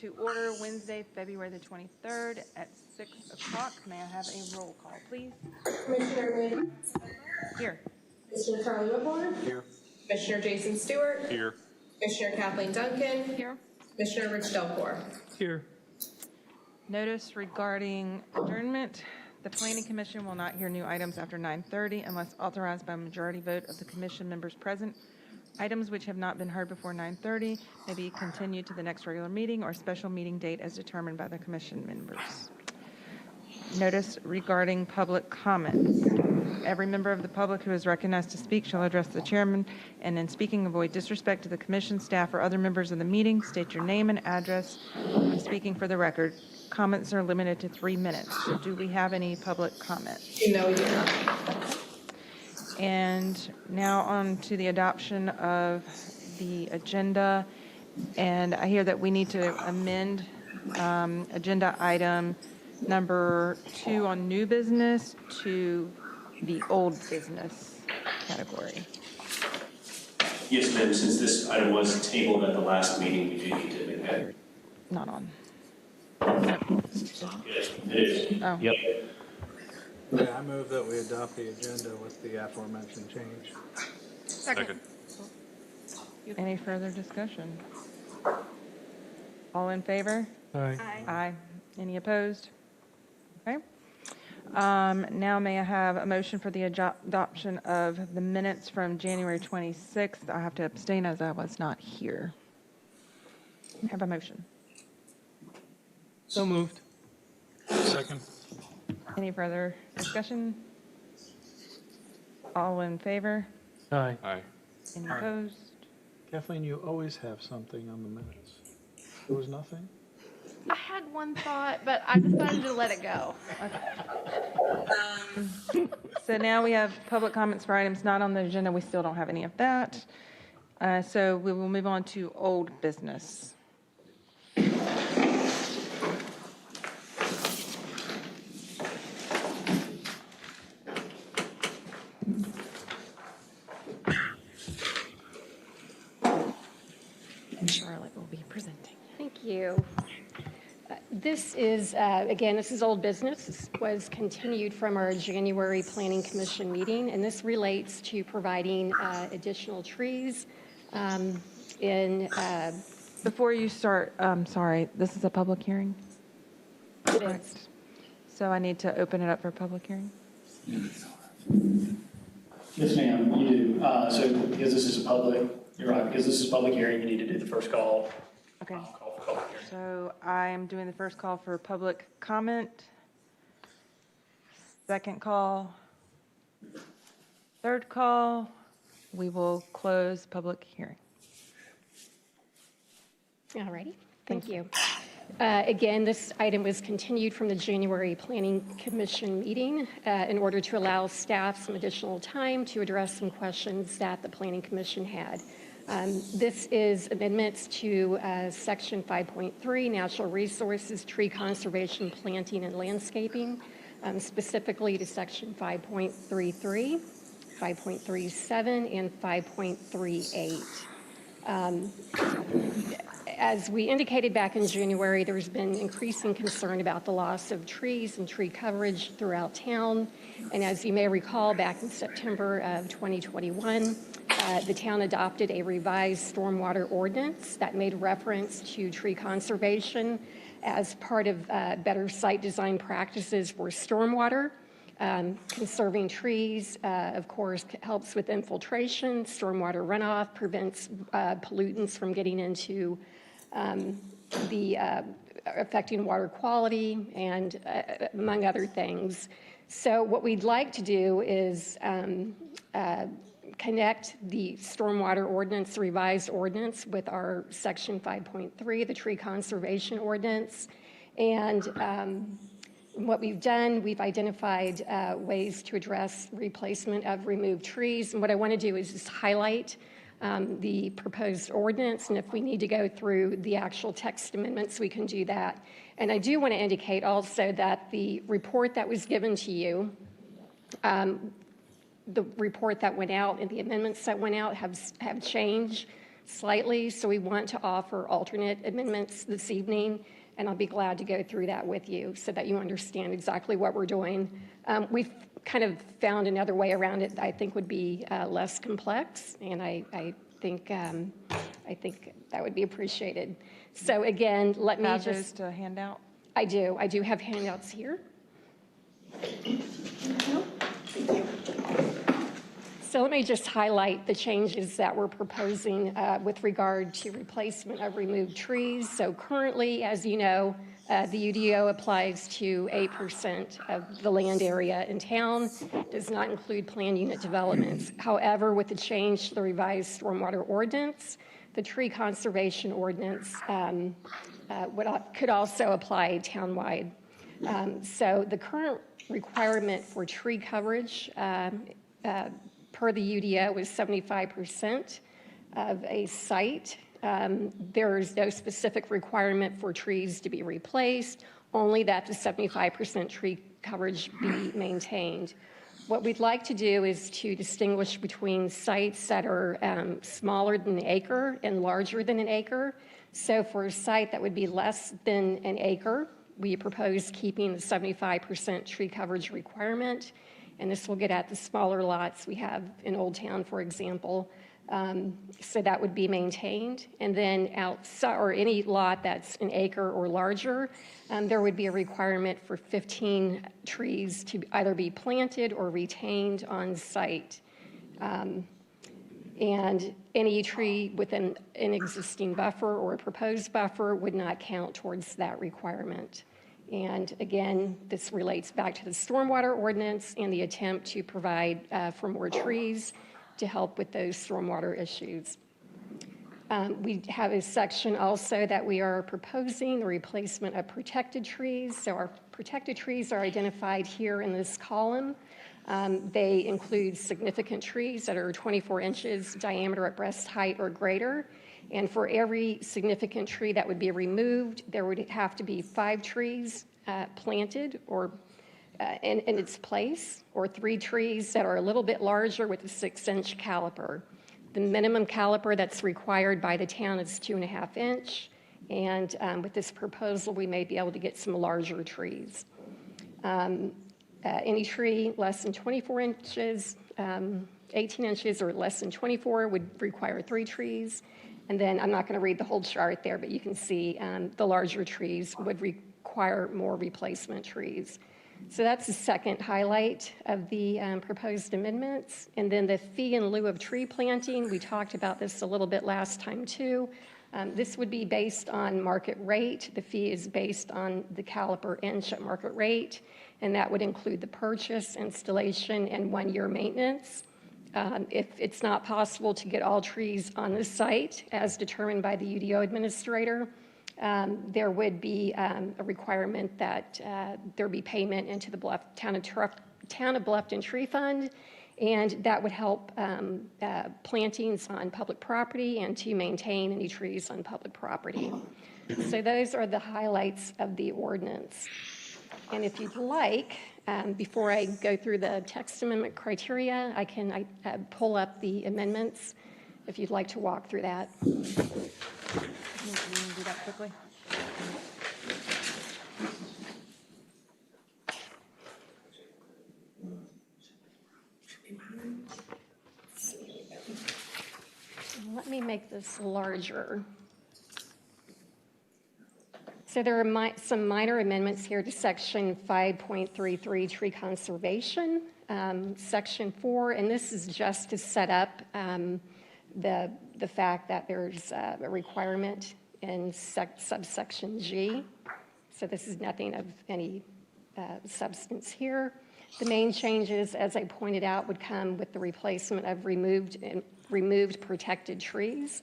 To order Wednesday, February the 23rd at 6 o'clock. May I have a roll call, please? Commissioner Lieu. Here. Commissioner Charlie Whitmore. Here. Commissioner Jason Stewart. Here. Commissioner Kathleen Duncan. Here. Commissioner Rich Delpore. Here. Notice regarding adjournment. The Planning Commission will not hear new items after 9:30 unless authorized by a majority vote of the commission members present. Items which have not been heard before 9:30 may be continued to the next regular meeting or special meeting date as determined by the commission members. Notice regarding public comments. Every member of the public who is recognized to speak shall address the chairman, and in speaking avoid disrespect to the commission, staff, or other members of the meeting. State your name and address when speaking for the record. Comments are limited to 3 minutes. Do we have any public comment? No, we do not. And now on to the adoption of the agenda. And I hear that we need to amend agenda item number 2 on new business to the old business category. Yes, ma'am. Since this item was tabled at the last meeting, we do need to make that. Not on. Yes, it is. Oh. Yep. Yeah, I move that we adopt the agenda with the aforementioned change. Second. Any further discussion? All in favor? Aye. Aye. Any opposed? Okay. Now may I have a motion for the adoption of the minutes from January 26th? I have to abstain as I was not here. Have a motion. So moved. Second. Any further discussion? All in favor? Aye. Aye. Any opposed? Kathleen, you always have something on the minutes. There was nothing? I had one thought, but I decided to let it go. So now we have public comments for items not on the agenda. We still don't have any of that. So we will move on to old business. And Charlotte will be presenting. Thank you. This is, again, this is old business. This was continued from our January Planning Commission meeting, and this relates to providing additional trees in... Before you start, sorry, this is a public hearing? It Correct. is. So I need to open it up for public hearing? Yes, ma'am, you do. So because this is a public, you're right, because this is a public hearing, you need to do the first call. Okay. Call for public hearing. So I am doing the first call for public comment. Second call. Third call. We will close public hearing. All righty. Thank you. Again, this item was continued from the January Planning Commission meeting in order to allow staff some additional time to address some questions that the Planning Commission had. This is amendments to Section 5.3, Natural Resources, Tree Conservation, Planting, and Landscaping, specifically to Section 5.33, 5.37, and 5.38. As we indicated back in January, there's been increasing concern about the loss of trees and tree coverage throughout town. And as you may recall, back in September of 2021, the town adopted a revised stormwater ordinance that made reference to tree conservation as part of better site design practices for stormwater. Conserving trees, of course, helps with infiltration, stormwater runoff, prevents pollutants from getting into affecting water quality, and among other things. So what we'd like to do is connect the stormwater ordinance, the revised ordinance, with our Section 5.3, the tree conservation ordinance. And what we've done, we've identified ways to address replacement of removed trees. And what I want to do is just highlight the proposed ordinance, and if we need to go through the actual text amendments, we can do that. And I do want to indicate also that the report that was given to you, the report that went out and the amendments that went out have changed. slightly, so we want to offer alternate amendments this evening, and I'll be glad to go through that with you so that you understand exactly what we're doing. We've kind of found another way around it that I think would be less complex, and I think that would be appreciated. So again, let me Have those just, to hand out? I do have handouts here. So let me just highlight the changes that we're proposing with regard to replacement of removed trees. So currently, as you know, the UDO applies to 8% of the land area in town, does not include planned unit developments. However, with the change to the revised stormwater ordinance, the tree conservation ordinance could also apply townwide. So the current requirement for tree coverage per the UDO is 75% of a site. There is no specific requirement for trees to be replaced, only that the 75% tree coverage be maintained. What we'd like to do is to distinguish between sites that are smaller than an acre and larger than an acre. So for a site that would be less than an acre, we propose keeping the 75% tree coverage requirement, and this will get at the smaller lots we have in Old Town, for example. So that would be maintained. And then outside, or any lot that's an acre or larger, there would be a requirement for 15 trees to either be planted or retained on site. And any tree within an existing buffer or a proposed buffer would not count towards that requirement. And again, this relates back to the stormwater ordinance and the attempt to provide for more trees to help with those stormwater issues. We have a section also that we are proposing, the replacement of protected trees. So our protected trees are identified here in this column. They include significant trees that are 24 inches diameter at breast height or greater. And for every significant tree that would be removed, there would have to be 5 trees planted or in its place, or 3 trees that are a little bit larger with a 6-inch caliper. The minimum caliper that's required by the town is 2.5 inch. And with this proposal, we may be able to get some larger trees. Any tree less than 24 inches, 18 inches or less than 24 would require 3 trees. And then I'm not going to read the whole chart there, but you can see the larger trees would require more replacement trees. So that's the second highlight of the proposed amendments. And then the fee in lieu of tree planting, we talked about this a little bit last time too. This would be based on market rate. The fee is based on the caliper inch at market rate, and that would include the purchase, installation, and 1-year maintenance. If it's not possible to get all trees on the site, as determined by the UDO administrator, there would be a requirement that there be payment into the Town of Bluffton Tree Fund, and that would help plantings on public property and to maintain any trees on public property. So those are the highlights of the ordinance. And if you'd like, before I go through the text amendment criteria, I can pull up the amendments if you'd like to walk through that. Can you do that quickly? Let me make this larger. So there are some minor amendments here to section 5.33 tree conservation, section 4, and this is just to set up the fact that there's a requirement in subsection G. So this is nothing of any substance here. The main changes, as I pointed out, would come with the replacement of removed protected trees.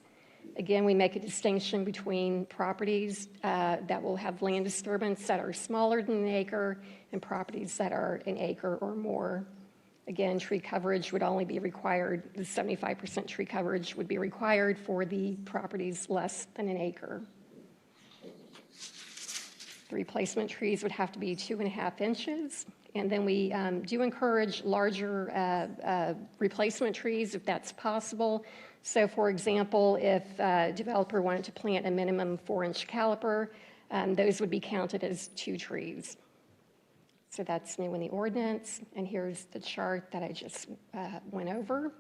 Again, we make a distinction between properties that will have land disturbance that are smaller than an acre and properties that are an acre or more. Again, tree coverage would only be required, the 75% tree coverage would be required for the properties less than an acre. The replacement trees would have to be 2.5 inches, And then we do encourage larger replacement trees if that's possible. So for example, if a developer wanted to plant a minimum 4-inch caliper, those would be counted as 2 trees. So that's new in the ordinance. And here's the chart that I just went over.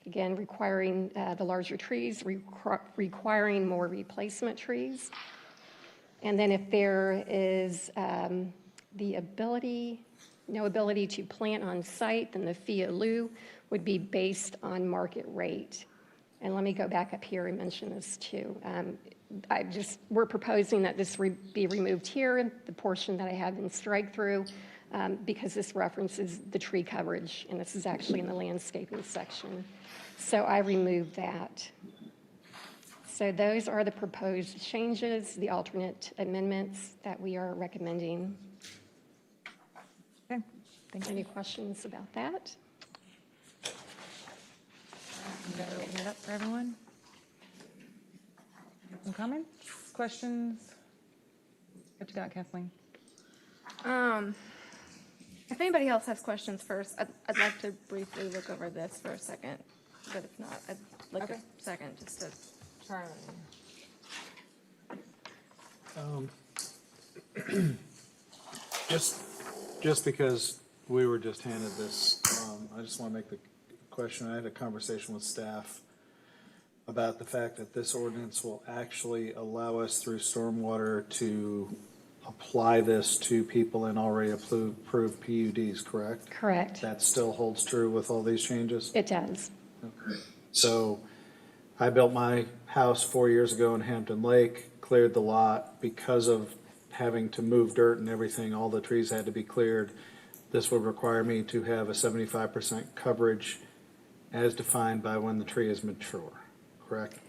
Again, requiring the larger trees, requiring more replacement trees. And then if there is the no ability to plant on site, then the fee of lieu would be based on market rate. And let me go back up here and mention this too. We're proposing that this be removed here, the portion that I have in strike through, because this references the tree coverage, and this is actually in the landscaping section. So I removed that. So those are the proposed changes, the alternate amendments that we are recommending. Okay, thank you. Any questions about that? You gotta open it up for everyone. Some comments, questions? What you got, Kathleen? If anybody else has questions first, I'd like to briefly look over this for a second, but if not, I'd like a second just to. Just because we were just handed this, I just want to make the question. I had a conversation with staff about the fact that this ordinance will actually allow us through stormwater to apply this to people in already approved PUDs, correct? Correct. That still holds true with all these changes? It does. Okay. So I built my house 4 years ago in Hampton Lake, cleared the lot because of having to move dirt and everything. All the trees had to be cleared. This would require me to have a 75% coverage as defined by when the tree is mature, correct?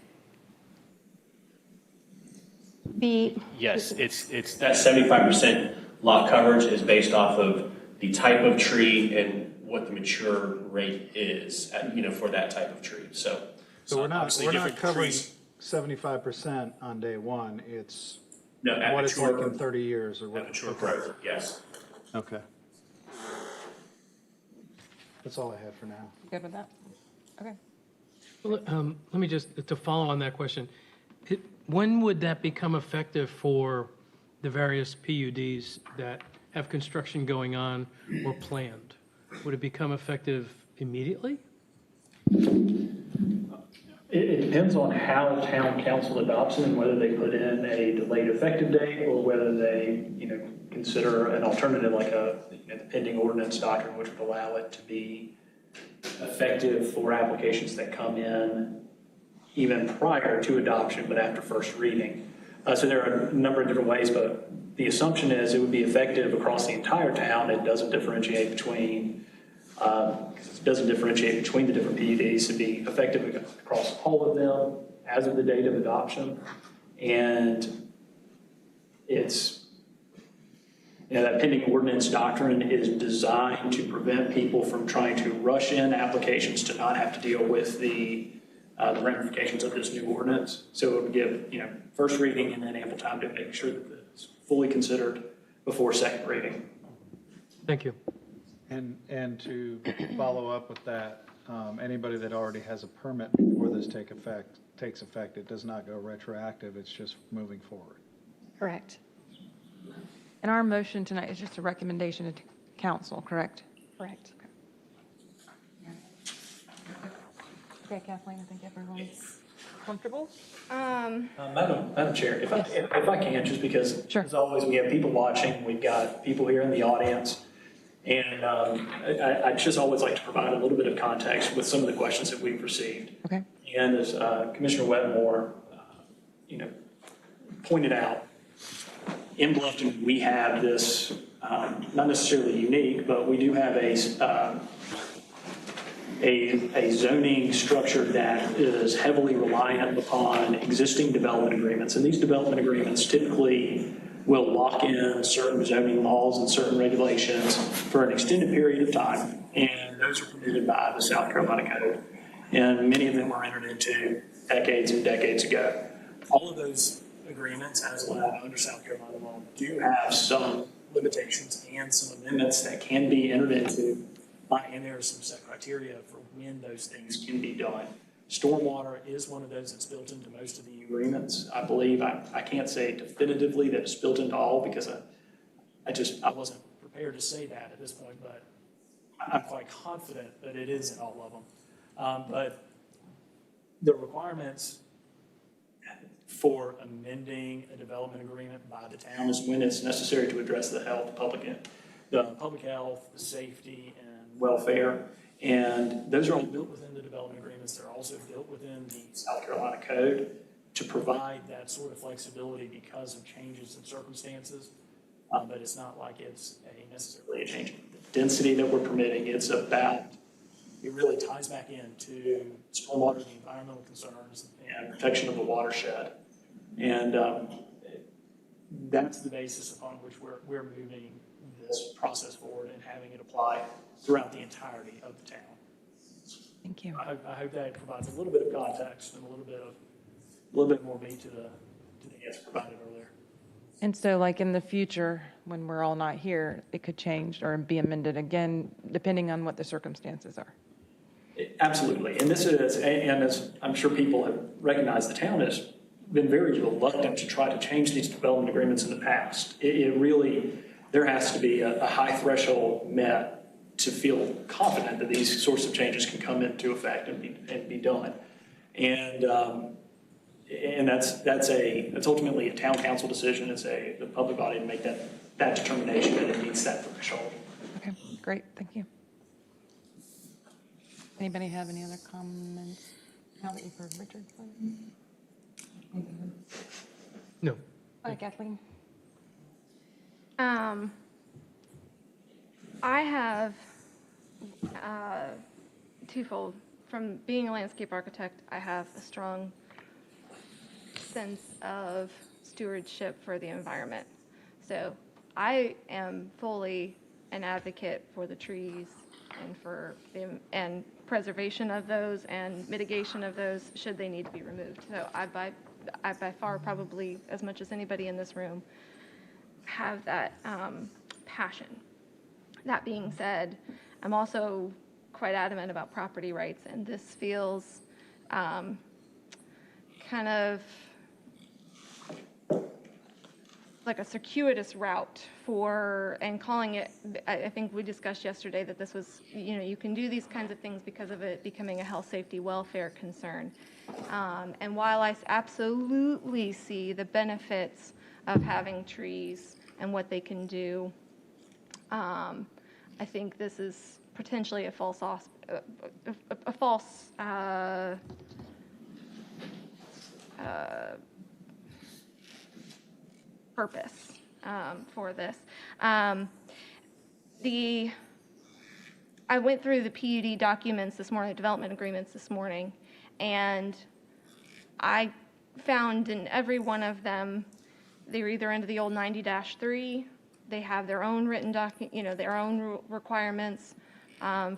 Yes, it's that 75% lot coverage is based off of the type of tree and what the mature rate is, for that type of tree. So we're not obviously different covering trees. 75% on day one. It's No, at what it's like mature, in 30 years or what. at mature growth, yes. Okay. That's all I have for now. You good with that? Okay. Well, let me just, to follow on that question, when would that become effective for the various PUDs that have construction going on or planned? Would it become effective immediately? It depends on how town council adopts it and whether they put in a delayed effective date or whether they, consider an alternative like the pending ordinance doctrine, which would allow it to be effective for applications that come in even prior to adoption, but after first reading. So there are a number of different ways, but the assumption is it would be effective across the entire town. It doesn't differentiate between the different PUDs. To be effective across all of them as of the date of adoption. And it's, that pending ordinance doctrine is designed to prevent people from trying to rush in applications to not have to deal with the ramifications of this new ordinance. So it would give, first reading and then ample time to make sure that it's fully considered before second reading. Thank you. And to follow up with that, anybody that already has a permit before this takes effect, it does not go retroactive. It's just moving forward. Correct. And our motion tonight is just a recommendation to council, correct? Correct. Okay, Kathleen, I think everyone's comfortable. Madam Chair, if I can, just because Sure. as always, we have people watching, we've got people here in the audience, and I just always like to provide a little bit of context with some of the questions that we've received. Okay. And as Commissioner Wetmore, pointed out, in Bluffton, we have this, not necessarily unique, but we do have a zoning structure that is heavily reliant upon existing development agreements. And these development agreements typically will lock in certain zoning laws and certain regulations for an extended period of time. And those are permitted by the South Carolina Code. And many of them were entered into decades and decades ago. All of those agreements, as allowed under South Carolina law, do have some limitations and some amendments that can be entered into and there are some set criteria for when those things can be done. Stormwater is one of those that's built into most of the agreements. I believe, I can't say definitively that it's built into all because I wasn't prepared to say that at this point, but I'm quite confident that it is in all of them. But the requirements for amending a development agreement by the town is when it's necessary to address the public health, the safety, and welfare. And those are all built within the development agreements. They're also built within the South Carolina Code to provide that sort of flexibility because of changes in circumstances. But it's not like it's necessarily a change in the density that we're permitting. It really ties back into stormwater, the environmental concerns, and protection of the watershed. And that's the basis upon which we're moving this process forward and having it apply throughout the entirety of the town. Thank you. I hope that provides a little bit of context and a little bit more meat to the answer provided earlier. And so like in the future, when we're all not here, it could change or be amended again, depending on what the circumstances are. Absolutely. And this is, and as I'm sure people have recognized, the town has been very reluctant to try to change these development agreements in the past. It really, there has to be a high threshold met to feel confident that these sorts of changes can come into effect and be done. And that's ultimately a town council decision. It's the public body to make that determination that it meets that threshold. Okay, great, thank you. Anybody have any other comments? Now that you've heard Richard. No. Hi, Kathleen. I have twofold. From being a landscape architect, I have a strong sense of stewardship for the environment. So I am fully an advocate for the trees and for and preservation of those and mitigation of those should they need to be removed. So I by far, probably as much as anybody in this room, have that passion. That being said, I'm also quite adamant about property rights, and this feels kind of like a circuitous route for, and calling it, I think we discussed yesterday that this was, you can do these kinds of things because of it becoming a health, safety, welfare concern. And while I absolutely see the benefits of having trees and what they can do, I think this is potentially a false purpose for this. I went through the PUD documents this morning, development agreements this morning, and I found in every one of them, they're either under the old 90-3, they have their own written their own requirements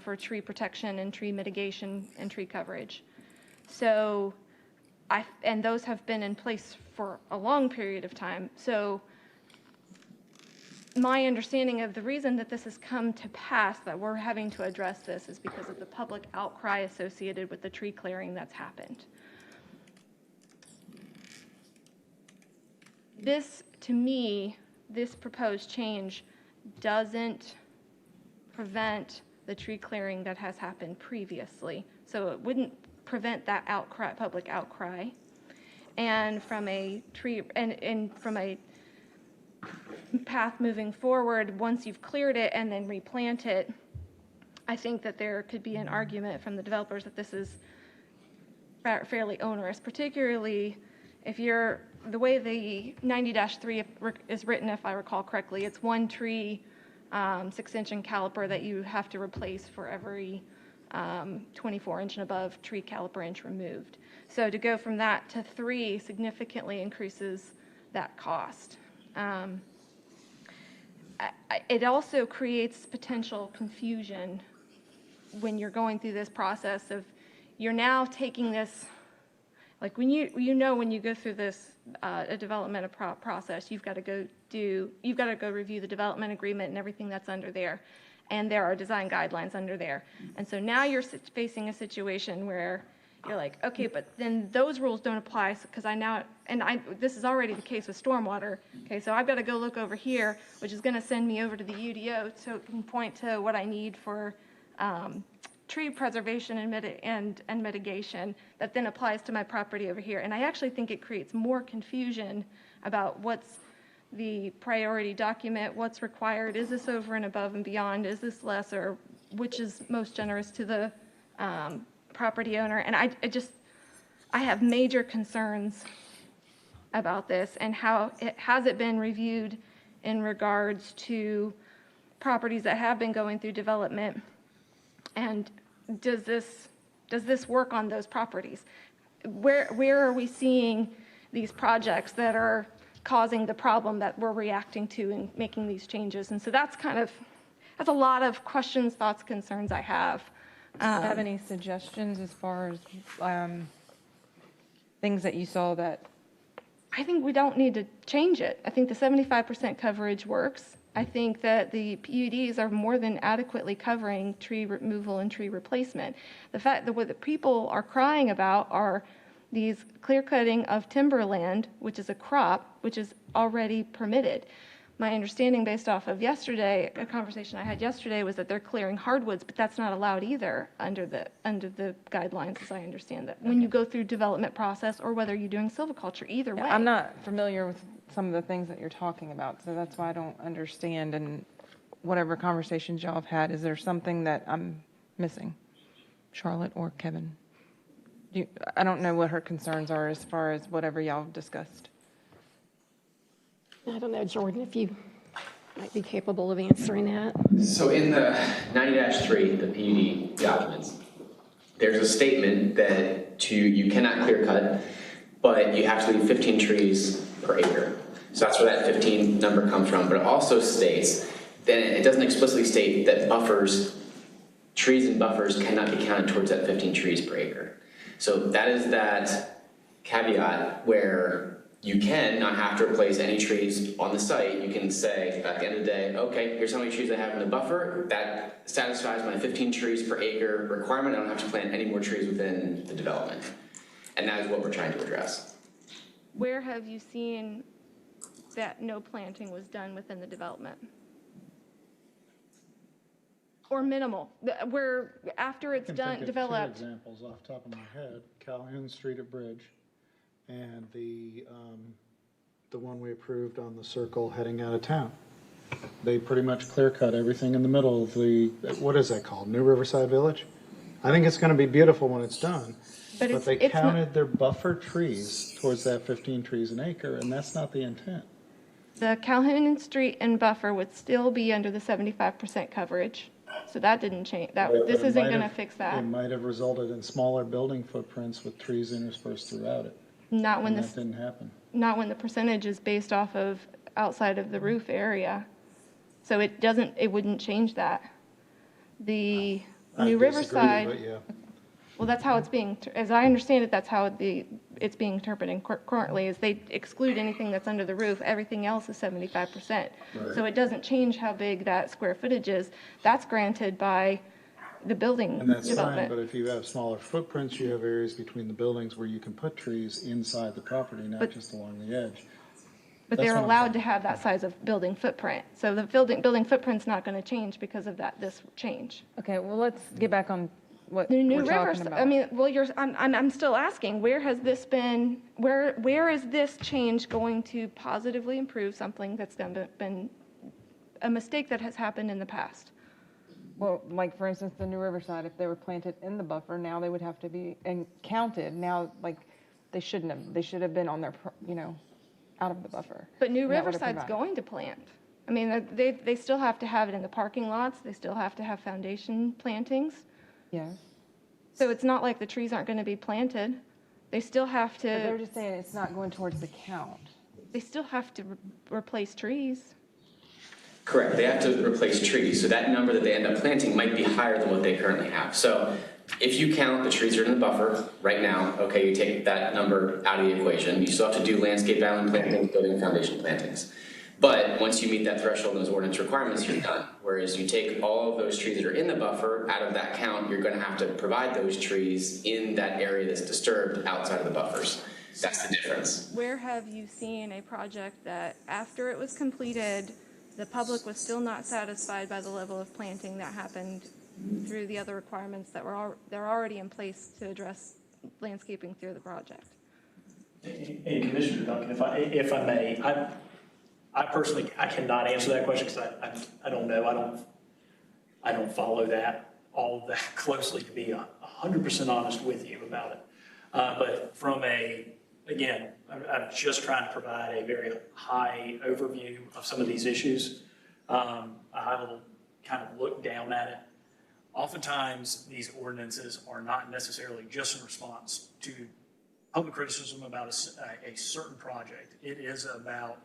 for tree protection and tree mitigation and tree coverage. So and those have been in place for a long period of time. So my understanding of the reason that this has come to pass, that we're having to address this, is because of the public outcry associated with the tree clearing that's happened. This, to me, this proposed change doesn't prevent the tree clearing that has happened previously. So it wouldn't prevent that outcry, public outcry. And from a tree, and from a path moving forward, once you've cleared it and then replant it, I think that there could be an argument from the developers that this is fairly onerous, particularly if you're, the way the 90-3 is written, if I recall correctly, it's one tree, 6-inch in caliper that you have to replace for every 24-inch and above tree caliper inch removed. So to go from that to 3 significantly increases that cost. It also creates potential confusion when you're going through this process of, you're now taking this Like when you go through this, a development process, you've got to go review the development agreement and everything that's under there. And there are design guidelines under there. And so now you're facing a situation where you're like, okay, but then those rules don't apply because this is already the case with stormwater. Okay, so I've got to go look over here, which is going to send me over to the UDO so it can point to what I need for tree preservation and mitigation that then applies to my property over here. And I actually think it creates more confusion about what's the priority document, what's required, is this over and above and beyond, is this less, or which is most generous to the property owner. And I have major concerns about this and how has it been reviewed in regards to properties that have been going through development, and does this work on those properties? Where are we seeing these projects that are causing the problem that we're reacting to and making these changes? And so that's a lot of questions, thoughts, concerns I have. Do you have any suggestions as far as things that you saw that? I think we don't need to change it. I think the 75% coverage works. I think that the PUDs are more than adequately covering tree removal and tree replacement. The fact that what the people are crying about are these clear cutting of timberland, which is a crop, which is already permitted. My understanding based off of yesterday, a conversation I had yesterday, was that they're clearing hardwoods, but that's not allowed either under the guidelines, as I understand that. When you go through development process or whether you're doing silviculture, either way. I'm not familiar with some of the things that you're talking about, so that's why I don't understand. And whatever conversations y'all have had, is there something that I'm missing? Charlotte or Kevin? I don't know what her concerns are as far as whatever y'all have discussed. I don't know, Jordan, if you might be capable of answering that. So in the 90-3, the PUD documents, there's a statement that you cannot clear cut, but you have to leave 15 trees per acre. So that's where that 15 number comes from. But it also states, then it doesn't explicitly state that trees and buffers cannot be counted towards that 15 trees per acre. So that is that caveat where you can not have to replace any trees on the site. You can say at the end of the day, okay, here's how many trees I have in the buffer. That satisfies my 15 trees per acre requirement. I don't have to plant any more trees within the development. And that is what we're trying to address. Where have you seen that no planting was done within the development? Or minimal, where after it's done, developed? Two examples off the top of my head: Calhoun Street at Bridge, and the one we approved on the circle heading out of town. They pretty much clear cut everything in the middle of the, what is that called, New Riverside Village? I think it's going to be beautiful when it's done. But they counted their buffer trees towards that 15 trees an acre, and that's not the intent. The Calhoun Street and buffer would still be under the 75% coverage. So that didn't change. This isn't going to fix that. It might have resulted in smaller building footprints with trees interspersed throughout it. Not when that didn't happen. Not when the percentage is based off of outside of the roof area. So it wouldn't change that. The New Riverside. But yeah. Well, that's how it's being, as I understand it, that's how it's being interpreted currently, is they exclude anything that's under the roof. Everything else is 75%. Right. So it doesn't change how big that square footage is. That's granted by the building And that's development. fine, but if you have smaller footprints, you have areas between the buildings where you can put trees inside the property, not just along the edge. But they're allowed to have that size of building footprint. So the building footprint's not going to change because of this change. Okay, well, let's get back on what The New we're talking Riverside, about. I mean, well, I'm still asking, where has this been, where is this change going to positively improve something that's been a mistake that has happened in the past? Well, like for instance, the New Riverside, if they were planted in the buffer, now they would have to be counted. Now, like, they shouldn't have. They should have been on their, out of the buffer. But New And that would have Riverside's provided. going to plant. I mean, they still have to have it in the parking lots. They still have to have foundation plantings. Yes. So it's not like the trees aren't going to be planted. They still have But they're to, just saying it's not going towards the count. they still have to replace trees. Correct, they have to replace trees, so that number that they end up planting might be higher than what they currently have. So if you count the trees that are in the buffer right now, okay, you take that number out of the equation, you still have to do landscape island plantings, building and foundation plantings. But once you meet that threshold in those ordinance requirements, you're done. Whereas you take all of those trees that are in the buffer out of that count, you're gonna have to provide those trees in that area that's disturbed outside of the buffers. That's the difference. Where have you seen a project that after it was completed, the public was still not satisfied by the level of planting that happened through the other requirements that they're already in place to address landscaping through the project? And Commissioner Duncan, if I may, I personally, I cannot answer that question because I don't know. I don't follow that all that closely, to be 100% honest with you about it. But from again, I'm just trying to provide a very high overview of some of these issues, a high level kind of look down at it. Oftentimes, these ordinances are not necessarily just in response to public criticism about a certain project. It is about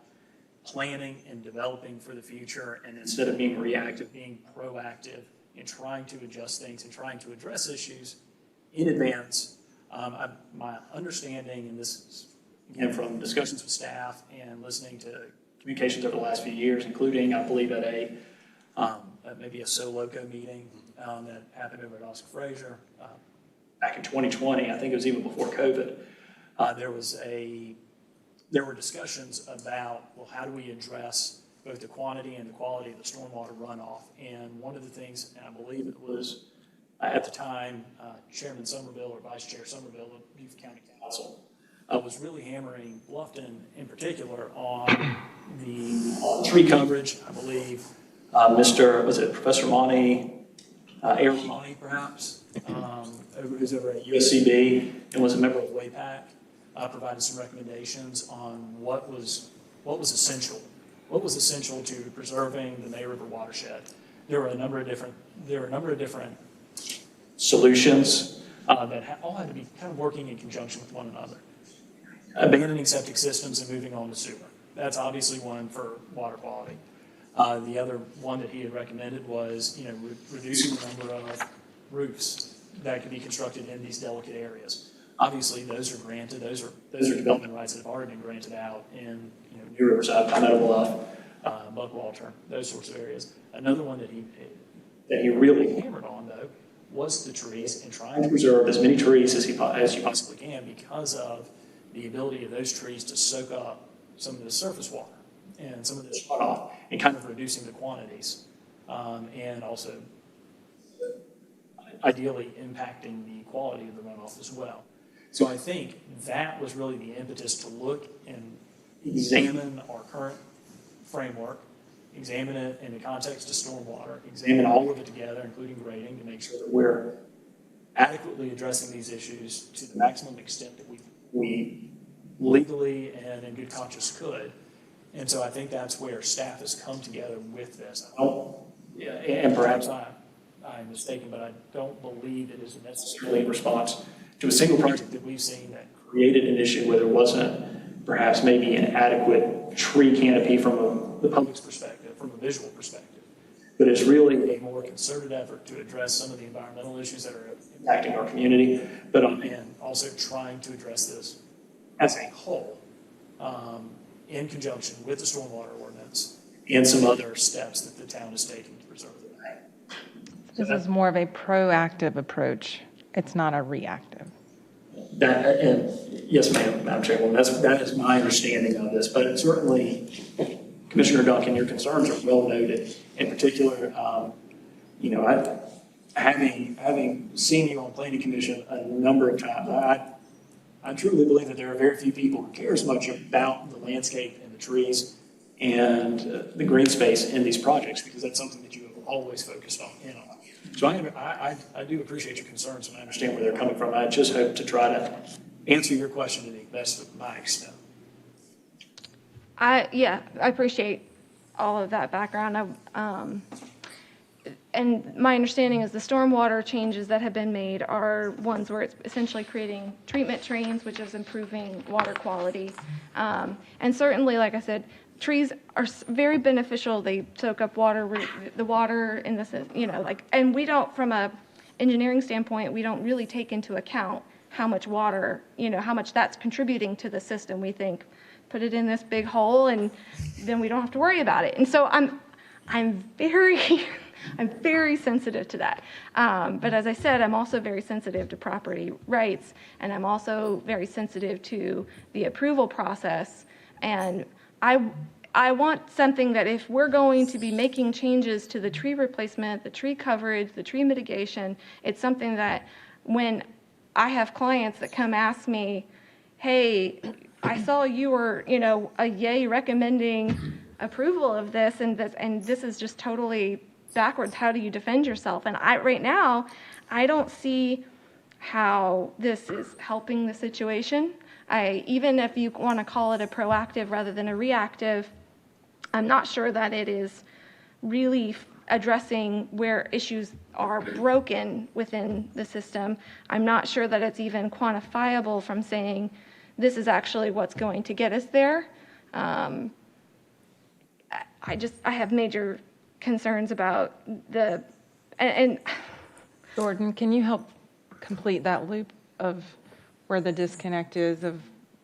planning and developing for the future, and instead of being reactive, being proactive in trying to adjust things and trying to address issues in advance. My understanding, and this is again from discussions with staff and listening to communications over the last few years, including I believe at maybe a SoLoco meeting that happened over at Oscar Fraser back in 2020. I think it was even before COVID. There were discussions about, well, how do we address both the quantity and the quality of the stormwater runoff? And one of the things, and I believe it was at the time, Chairman Somerville or Vice Chair Somerville of Beaufort County Council was really hammering Bluffton in particular on the tree coverage. I believe Professor Monty, Eric Monty perhaps, who's over at USCB and was a member of WAPAC, provided some recommendations on what was essential. What was essential to preserving the May River watershed? There were a number of different solutions that all had to be kind of working in conjunction with one another. Abandoning septic systems and moving on to sewer. That's obviously one for water quality. The other one that he had recommended was, reducing the number of roofs that could be constructed in these delicate areas. Obviously, those are granted. Those are development rights that have already been granted out in New Riverside, Palmetto Bluff, Brightwater, those sorts of areas. Another one that he really hammered on, though, was the trees and trying to preserve as many trees as you possibly can because of the ability of those trees to soak up some of the surface water and some of this runoff and kind of reducing the quantities and also ideally impacting the quality of the runoff as well. So I think that was really the impetus to look and examine our current framework, examine it in the context of stormwater, examine all of it together, including grading, to make sure that we're adequately addressing these issues to the maximum extent that we legally and in good conscience could. And so I think that's where staff has come together with this. And perhaps I'm mistaken, but I don't believe it is necessarily in response to a single project that we've seen that created an issue where there wasn't perhaps maybe an adequate tree canopy from the public's perspective, from a visual perspective. But it's really a more concerted effort to address some of the environmental issues that are impacting our community, but and also trying to address this as a whole in conjunction with the stormwater ordinance and some other steps that the town is taking to preserve the May. This is more of a proactive approach. It's not a reactive. Yes, ma'am, Madam Chairwoman, that is my understanding of this, but certainly, Commissioner Duncan, your concerns are well noted. In particular, having seen you on Planning Commission a number of times, I truly believe that there are very few people who care as much about the landscape and the trees and the green space in these projects, because that's something that you have always focused on. So I do appreciate your concerns, and I understand where they're coming from. I just hope to try to answer your question to the best of my extent. I appreciate all of that background. And my understanding is the stormwater changes that have been made are ones where it's essentially creating treatment trains, which is improving water quality. And certainly, like I said, trees are very beneficial. They soak up water, the water in this, and we don't, from a engineering standpoint, we don't really take into account how much water, how much that's contributing to the system. We think, put it in this big hole and then we don't have to worry about it. And so I'm very, I'm very sensitive to that. But as I said, I'm also very sensitive to property rights, and I'm also very sensitive to the approval process. And I want something that if we're going to be making changes to the tree replacement, the tree coverage, the tree mitigation, it's something that when I have clients that come ask me, hey, I saw you were, a yay recommending approval of this, and this is just totally backwards. How do you defend yourself? And right now, I don't see how this is helping the situation. Even if you want to call it a proactive rather than a reactive, I'm not sure that it is really addressing where issues are broken within the system. I'm not sure that it's even quantifiable from saying this is actually what's going to get us there. I have major concerns about and Jordan, can you help complete that loop of where the disconnect is of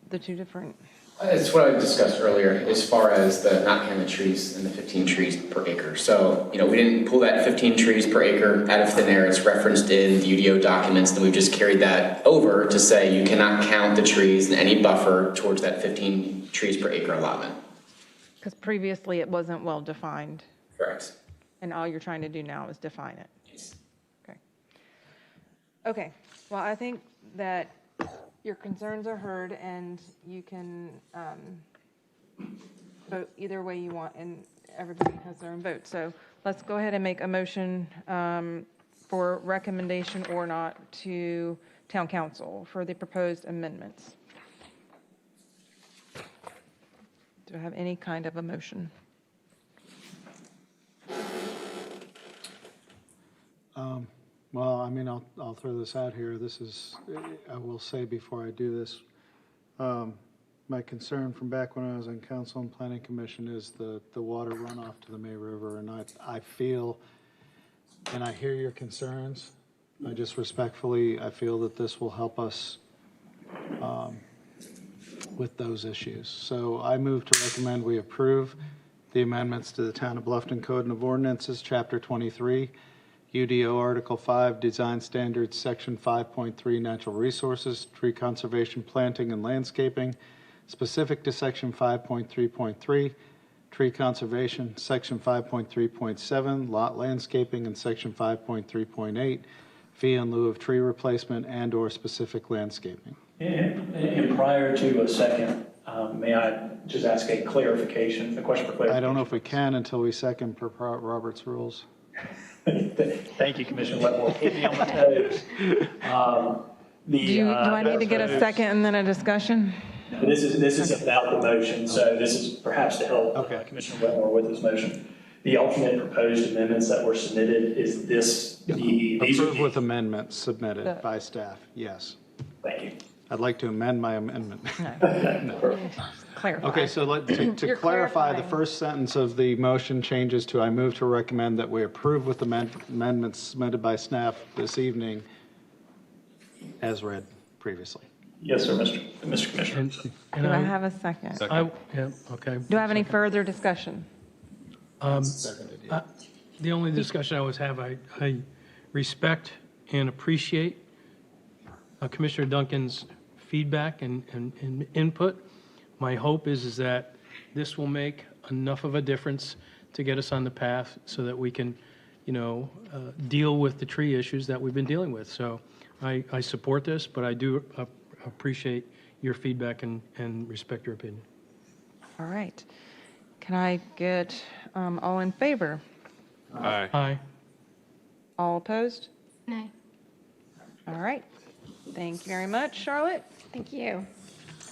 the two different? It's what I discussed earlier as far as the not counting the trees and the 15 trees per acre. So, we didn't pull that 15 trees per acre out of thin air. It's referenced in the UDO documents, and we've just carried that over to say you cannot count the trees in any buffer towards that 15 trees per acre allotment. Because previously it wasn't well defined, Correct. and all you're trying to do now is define it. Yes. Okay, well, I think that your concerns are heard, and you can vote either way you want, and everybody has their own vote. So let's go ahead and make a motion for recommendation or not to town council for the proposed amendments. Do I have any kind of a motion? Well, I'll throw this out here. I will say before I do this, my concern from back when I was on council and planning commission is the water runoff to the May River. And I feel, and I hear your concerns. I just respectfully, I feel that this will help us with those issues. So I move to recommend we approve the amendments to the Town of Bluffton Code of Ordinances, Chapter 23, UDO Article 5, Design Standards, Section 5.3, Natural Resources, Tree Conservation, Planting, and Landscaping, specific to Section 5.3.3, Tree Conservation, Section 5.3.7, Lot Landscaping, and Section 5.3.8, fee in lieu of tree replacement and/or specific landscaping. And prior to a second, may I just ask a question for clarification? I don't know if we can until we second per Robert's rules. Thank you, Commissioner Wetmore. Hit me on the toes. Do I need to get a second and then a discussion? This is about the motion, so this is perhaps to help Commissioner Wetmore with his motion. The alternate proposed amendments that were submitted, is this, these are Approve with amendments submitted by staff, yes. Thank you. I'd like to amend my amendment. Clarify. Okay, so to You're clarify, the clarifying. first sentence of the motion changes to, I move to recommend that we approve with amendments submitted by staff this evening as read previously. Yes, sir, Mr. Commissioner. And Do I have a second? yeah, okay. Do I have any further discussion? The only discussion I always have, I respect and appreciate Commissioner Duncan's feedback and input. My hope is that this will make enough of a difference to get us on the path so that we can, deal with the tree issues that we've been dealing with. So I support this, but I do appreciate your feedback and respect your opinion. All right. Can I get all in favor? Aye. All opposed? nay. All right. Thank you very much, Charlotte. Thank you.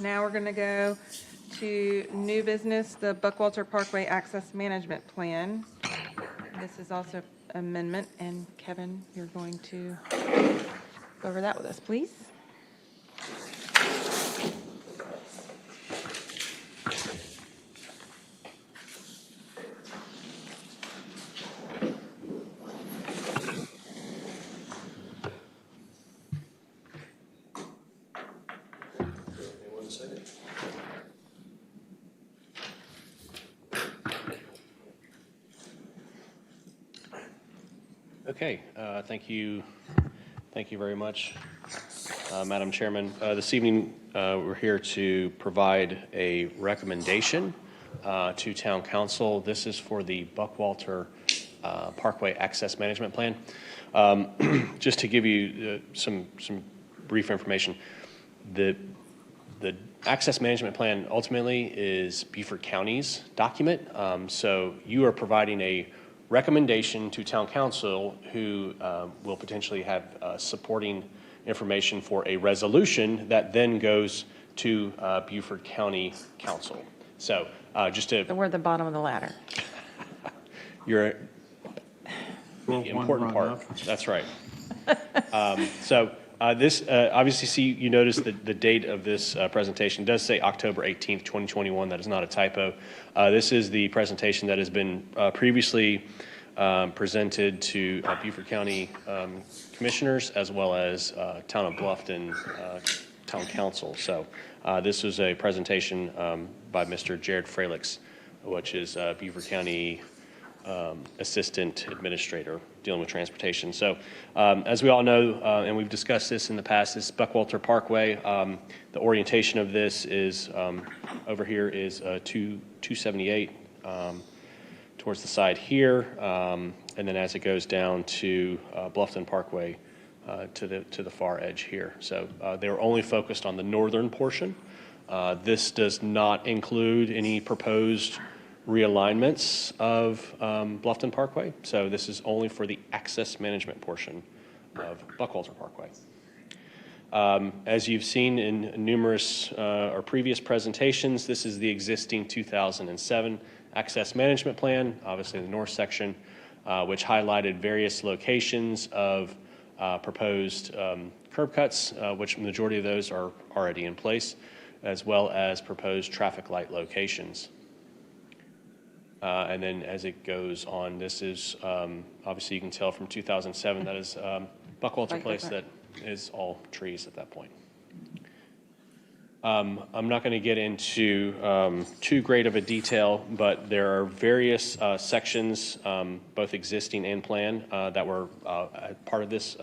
Now we're going to go to new business, the Brightwater Parkway Access Management Plan. This is also amendment, and Kevin, you're going to go over that with us, please. Okay, thank you very much, Madam Chairman. This evening, we're here to provide a recommendation to Town Council. This is for the Brightwater Parkway Access Management Plan. Just to give you some brief information, the Access Management Plan ultimately is Beaufort County's document. So you are providing a recommendation to Town Council, who will potentially have supporting information for a resolution that then goes to Beaufort County Council. So just to, So we're at the bottom of the ladder. you're the important part. That's right. So this, obviously, see, you notice the date of this presentation does say October 18th, 2021. That is not a typo. This is the presentation that has been previously presented to Beaufort County commissioners, as well as Town of Bluffton Town Council. So this was a presentation by Mr. Jared Fralix, which is Beaufort County Assistant Administrator dealing with transportation. So as we all know, and we've discussed this in the past, this Brightwater Parkway, the orientation of this is over here is 278 towards the side here, and then as it goes down to Bluffton Parkway to the far edge here. So they were only focused on the northern portion. This does not include any proposed realignments of Bluffton Parkway. So this is only for the access management portion of Brightwater Parkway. As you've seen in numerous or previous presentations, this is the existing 2007 access management plan, obviously the north section, which highlighted various locations of proposed curb cuts, which majority of those are already in place, as well as proposed traffic light locations. And then as it goes on, this is, obviously you can tell from 2007, that is Brightwater Place that is all trees at that point. I'm not going to get into too great of a detail, but there are various sections, both existing and planned, that were part of this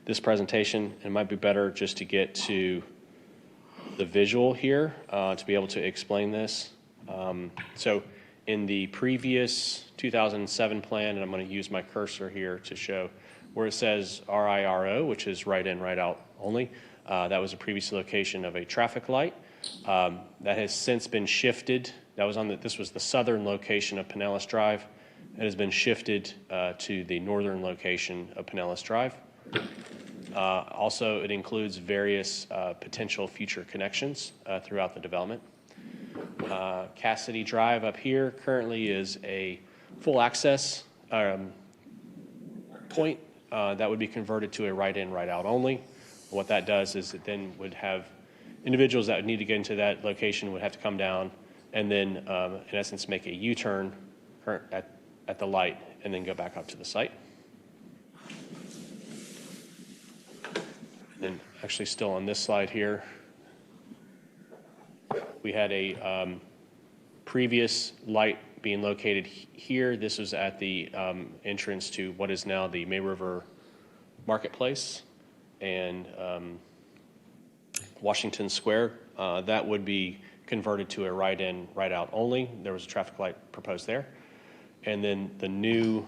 this presentation. It might be better just to get to the visual here to be able to explain this. So in the previous 2007 plan, and I'm going to use my cursor here to show where it says RIRO, which is right in, right out only. That was a previous location of a traffic light. That has since been shifted. That was on this was the southern location of Pinellas Drive. It has been shifted to the northern location of Pinellas Drive. Also, it includes various potential future connections throughout the development. Cassidy Drive up here currently is a full access point that would be converted to a right-in, right-out only. What that does is it then would have individuals that would need to get into that location would have to come down and then, in essence, make a U-turn at the light and then go back up to the site. And actually still on this slide here, we had a previous light being located here. This was at the entrance to what is now the May River Marketplace and Washington Square. That would be converted to a right-in, right-out only. There was a traffic light proposed there. And then the new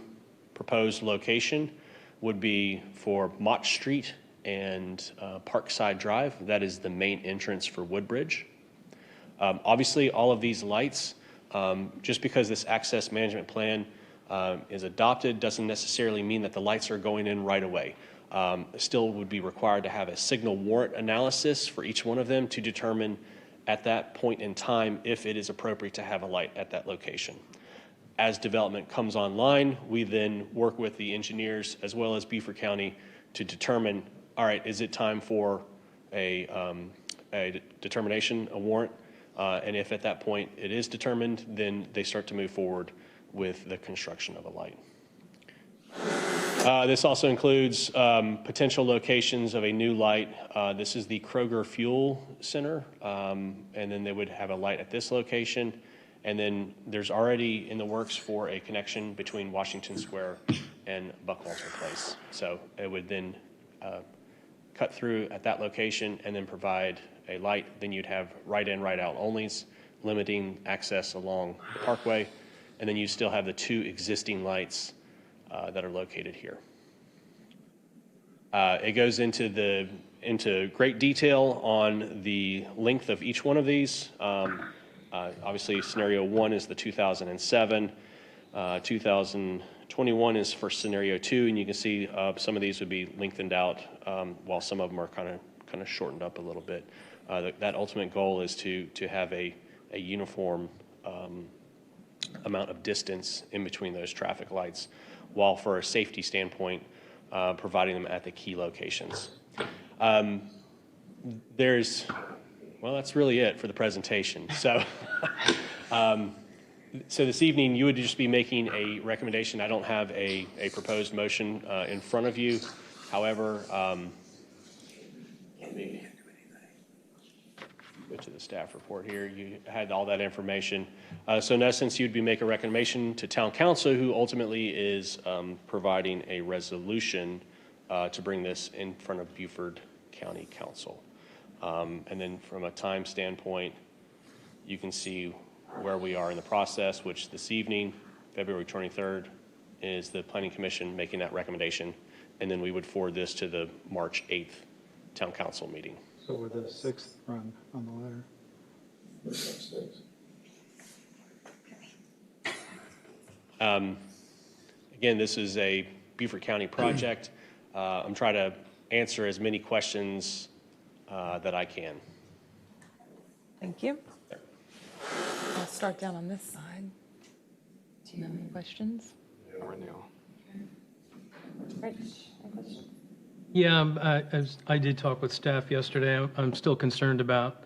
proposed location would be for Mott Street and Parkside Drive. That is the main entrance for Woodbridge. Obviously, all of these lights, just because this access management plan is adopted doesn't necessarily mean that the lights are going in right away. Still would be required to have a signal warrant analysis for each one of them to determine at that point in time if it is appropriate to have a light at that location. As development comes online, we then work with the engineers as well as Beaufort County to determine, all right, is it time for a determination, a warrant? And if at that point it is determined, then they start to move forward with the construction of a light. This also includes potential locations of a new light. This is the Kroger Fuel Center, and then they would have a light at this location. And then there's already in the works for a connection between Washington Square and Buckwalter Place. So it would then cut through at that location and then provide a light. Then you'd have right-in, right-out onlys, limiting access along the parkway. And then you still have the two existing lights that are located here. It goes into great detail on the length of each one of these. Obviously, scenario 1 is the 2007. 2021 is for scenario 2, and you can see some of these would be lengthened out, while some of them are kind of shortened up a little bit. That ultimate goal is to have a uniform amount of distance in between those traffic lights, while for a safety standpoint, providing them at the key locations. Well, that's really it for the presentation. So, so this evening, you would just be making a recommendation. I don't have a proposed motion in front of you. However, let me go to the staff report here. You had all that information. So in essence, you'd be making a recommendation to town council, who ultimately is providing a resolution to bring this in front of Beaufort County Council. And then from a time standpoint, you can see where we are in the process, which this evening, February 23rd, is the Planning Commission making that recommendation. And then we would forward this to the March 8th Town Council meeting. So we're the 6th run on the letter. Again, this is a Beaufort County project. I'm trying to answer as many questions that I can. Thank you. I'll start down on this side. Do you have any questions? Rich, any questions? Yeah, I did talk with staff yesterday. I'm still concerned about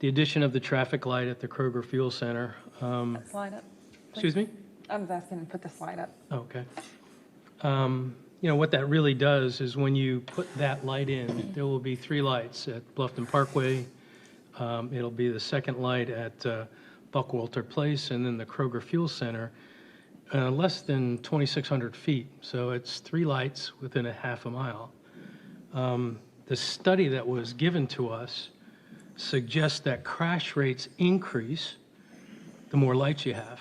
the addition of the traffic light at the Kroger Fuel Center. Slide up. Excuse me? I was asking to put the slide up. Okay. You know, what that really does is when you put that light in, there will be 3 lights at Bluffton Parkway. It'll be the second light at Buckwalter Place, and then the Kroger Fuel Center, less than 2,600 feet. So it's 3 lights within a half a mile. The study that was given to us suggests that crash rates increase the more lights you have.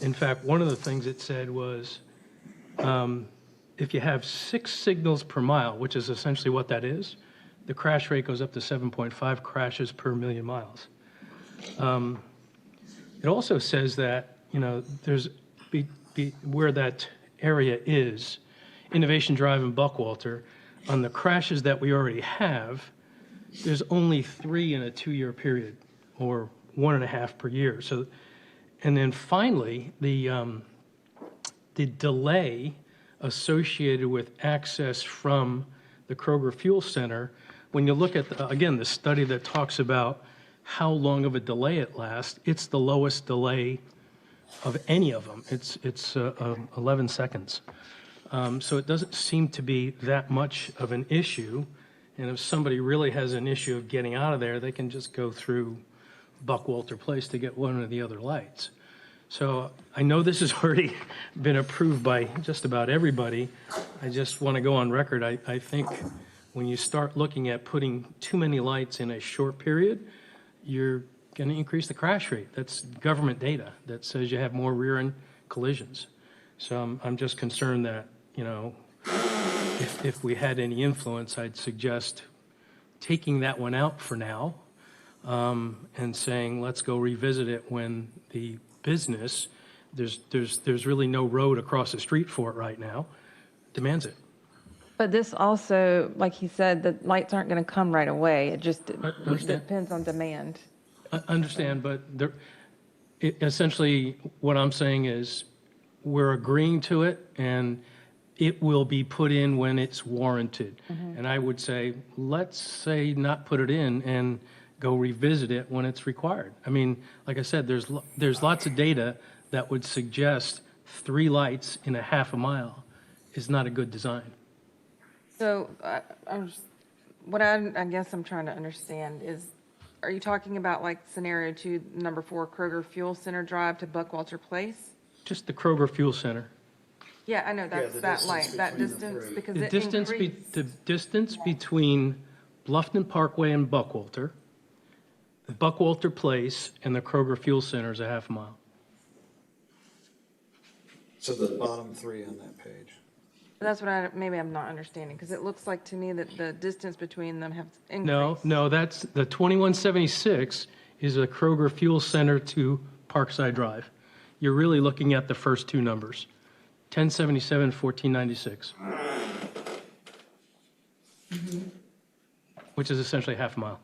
In fact, one of the things it said was, if you have 6 signals per mile, which is essentially what that is, the crash rate goes up to 7.5 crashes per million miles. It also says that, you know, there's where that area is, Innovation Drive and Buckwalter, on the crashes that we already have, there's only 3 in a 2-year period, or 1.5 per year. So, and then finally, the delay associated with access from the Kroger Fuel Center, when you look at, again, the study that talks about how long of a delay it lasts, it's the lowest delay of any of them. It's 11 seconds. So it doesn't seem to be that much of an issue. And if somebody really has an issue of getting out of there, they can just go through Buckwalter Place to get one of the other lights. So I know this has already been approved by just about everybody. I just want to go on record. I think when you start looking at putting too many lights in a short period, you're going to increase the crash rate. That's government data that says you have more rear-end collisions. So I'm just concerned that, you know, if we had any influence, I'd suggest taking that one out for now, and saying, let's go revisit it when the business, there's really no road across the street for it right now, demands it. But this also, like he said, the lights aren't going to come right away. It just understand. depends on demand. I understand, but essentially what I'm saying is we're agreeing to it, and it will be put in when it's warranted. And I would say, let's say not put it in and go revisit it when it's required. I mean, like I said, there's lots of data that would suggest 3 lights in a half a mile is not a good design. So what I guess I'm trying to understand is, are you talking about like scenario 2, number 4, Kroger Fuel Center Drive to Buckwalter Place? Just the Kroger Fuel Center. Yeah, I know, that's the that distance light, that between the distance, three. because The it distance, increased. the distance between Bluffton Parkway and Buckwalter, Buckwalter Place, and the Kroger Fuel Center is a half mile. So the bottom three on that page. That's what maybe I'm not understanding, because it looks like to me that the distance between them have increased. No, that's, the 2176 is the Kroger Fuel Center to Parkside Drive. You're really looking at the first two numbers, 1077, 1496. Which is essentially half a mile.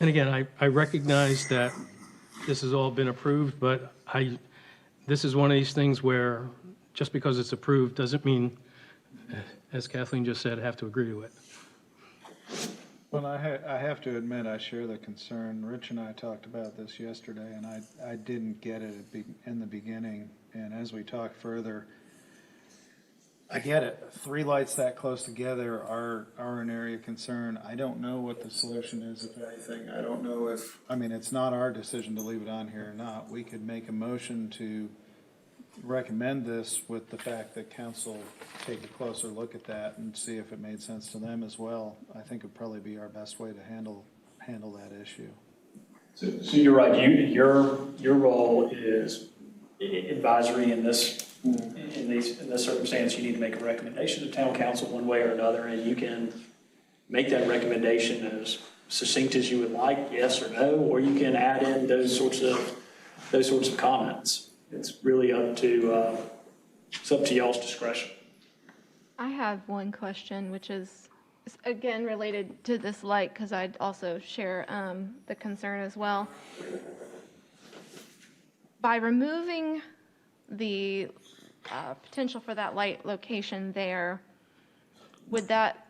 And again, I recognize that this has all been approved, but this is one of these things where just because it's approved doesn't mean, as Kathleen just said, have to agree to it. Well, I have to admit, I share the concern. Rich and I talked about this yesterday, and I didn't get it in the beginning. And as we talk further, I get it. Three lights that close together are an area of concern. I don't know what the solution is, if anything. I don't know if, I mean, it's not our decision to leave it on here or not. We could make a motion to recommend this with the fact that council take a closer look at that and see if it made sense to them as well. I think it'd probably be our best way to handle that issue. So you're right, your role is advisory in this circumstance. You need to make a recommendation to town council one way or another, and you can make that recommendation as succinct as you would like, yes or no, or you can add in those sorts of comments. It's really up to y'all's discretion. I have one question, which is, again, related to this light, because I'd also share the concern as well. By removing the potential for that light location there, would that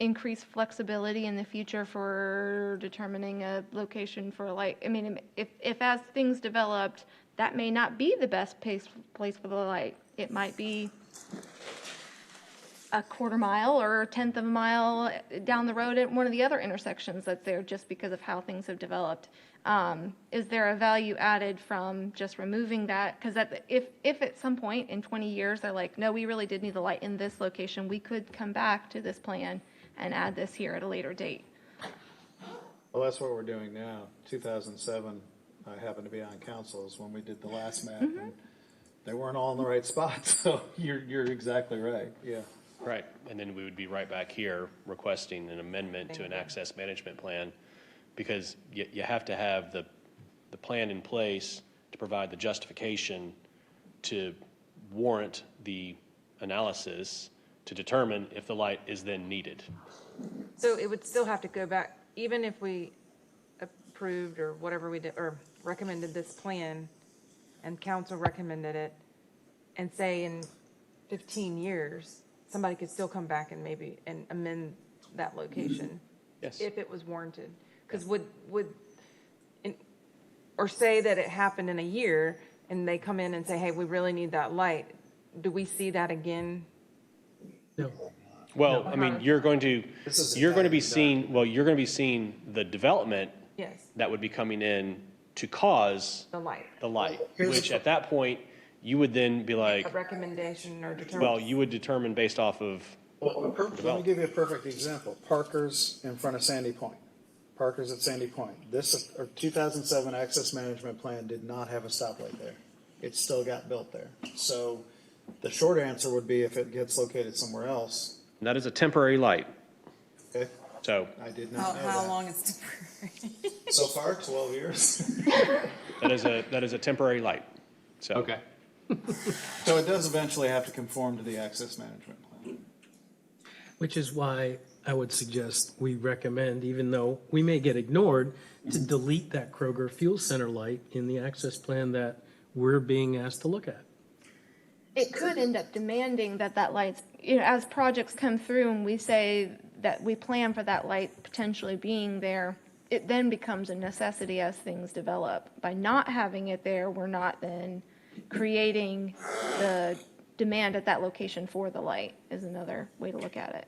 increase flexibility in the future for determining a location for a light? I mean, if as things developed, that may not be the best place for the light. It might be a quarter mile or a tenth of a mile down the road at one of the other intersections that's there, just because of how things have developed. Is there a value added from just removing that? Because if at some point in 20 years they're like, no, we really did need the light in this location, we could come back to this plan and add this here at a later date. Well, that's what we're doing now. 2007, I happened to be on council, is when we did the last map, and they weren't all in the right spot, so you're exactly right, yeah. Right, and then we would be right back here requesting an amendment to an access management plan, because you have to have the plan in place to provide the justification to warrant the analysis to determine if the light is then needed. So it would still have to go back, even if we approved or whatever we did, or recommended this plan, and council recommended it, and say in 15 years, somebody could still come back and maybe amend that location. Yes. If it was warranted. Because or say that it happened in a year, and they come in and say, hey, we really need that light. Do we see that again? No. Well, I mean, you're going to be seeing the development Yes, that would be coming in to cause the light. the light, which at that point, you would then be A like, recommendation or well, determination. you would determine based off of, Well, let me give you a perfect example. Parker's in front of Sandy Point. Parker's at Sandy Point. This 2007 access management plan did not have a stoplight there. It still got built there. So the short answer would be if it gets located somewhere else. and that is a temporary light. Okay, So I did not know How that. long is temporary? So far, 12 years. that is a temporary light. So. Okay. So it does eventually have to conform to the access management plan. Which is why I would suggest we recommend, even though we may get ignored, to delete that Kroger Fuel Center light in the access plan that we're being asked to look at. It could end up demanding that light's, as projects come through and we say that we plan for that light potentially being there, it then becomes a necessity as things develop. By not having it there, we're not then creating the demand at that location for the light, is another way to look at it.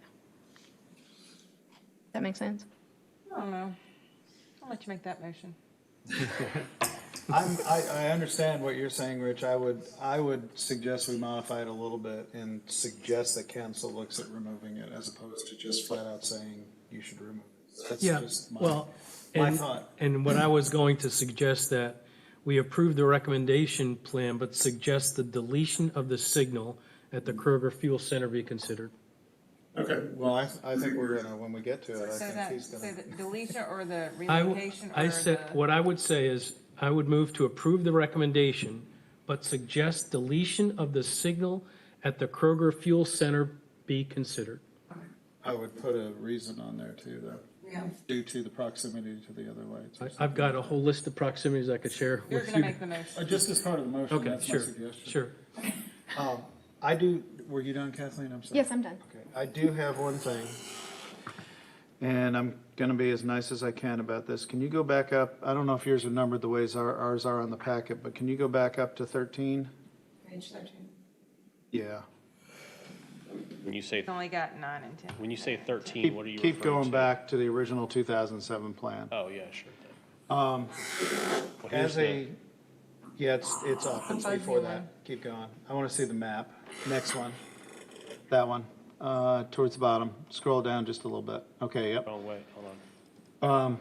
That make sense? I don't know. I'll let you make that motion. I understand what you're saying, Rich. I would suggest we modify it a little bit and suggest that council looks at removing it as opposed to just flat out saying you should remove it. That's Yeah, just well, my and, thought. and what I was going to suggest that we approve the recommendation plan, but suggest the deletion of the signal at the Kroger Fuel Center be considered. Okay. Well, I think we're gonna, when we get to it, I So think that, he's so gonna. the deletion or the I relocation or I said, the, what I would say is, I would move to approve the recommendation, but suggest deletion of the signal at the Kroger Fuel Center be considered. I would put a reason on there too, though, yeah, due to the proximity to the other lights. I've got a whole list of proximities I could share you're with gonna you. make the motion. Just as part of the motion, Okay, that's my sure, suggestion. sure. I do, were you done, Kathleen? I'm sorry. Yes, I'm done. Okay, I do have one thing, and I'm gonna be as nice as I can about this. Can you go back up? I don't know if yours are numbered the ways ours are on the packet, but can you go back up to 13? Page 13. Yeah. When you say, It's only got 9 and 10. when you say 13, what are you Keep referring going to? back to the original 2007 plan. Oh, yeah, sure. Well, As here's the- a, yeah, it's up, it's Above before you that. one. Keep going. I wanna see the map. Next one. That one, towards the bottom. Scroll down just a little bit. Okay, yep. Wrong way, hold on.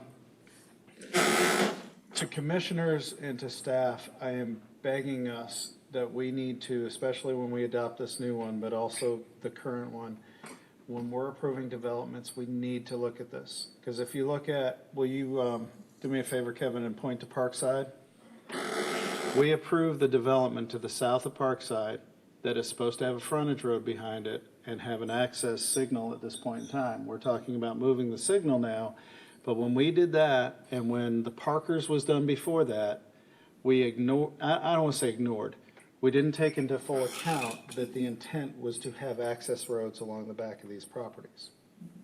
To commissioners and to staff, I am begging us that we need to, especially when we adopt this new one, but also the current one, when we're approving developments, we need to look at this. Because if you look at, will you do me a favor, Kevin, and point to Parkside? We approved the development to the south of Parkside that is supposed to have a frontage road behind it and have an access signal at this point in time. We're talking about moving the signal now, but when we did that and when the Parkers was done before that, we ignored, I don't want to say ignored, we didn't take into full account that the intent was to have access roads along the back of these properties,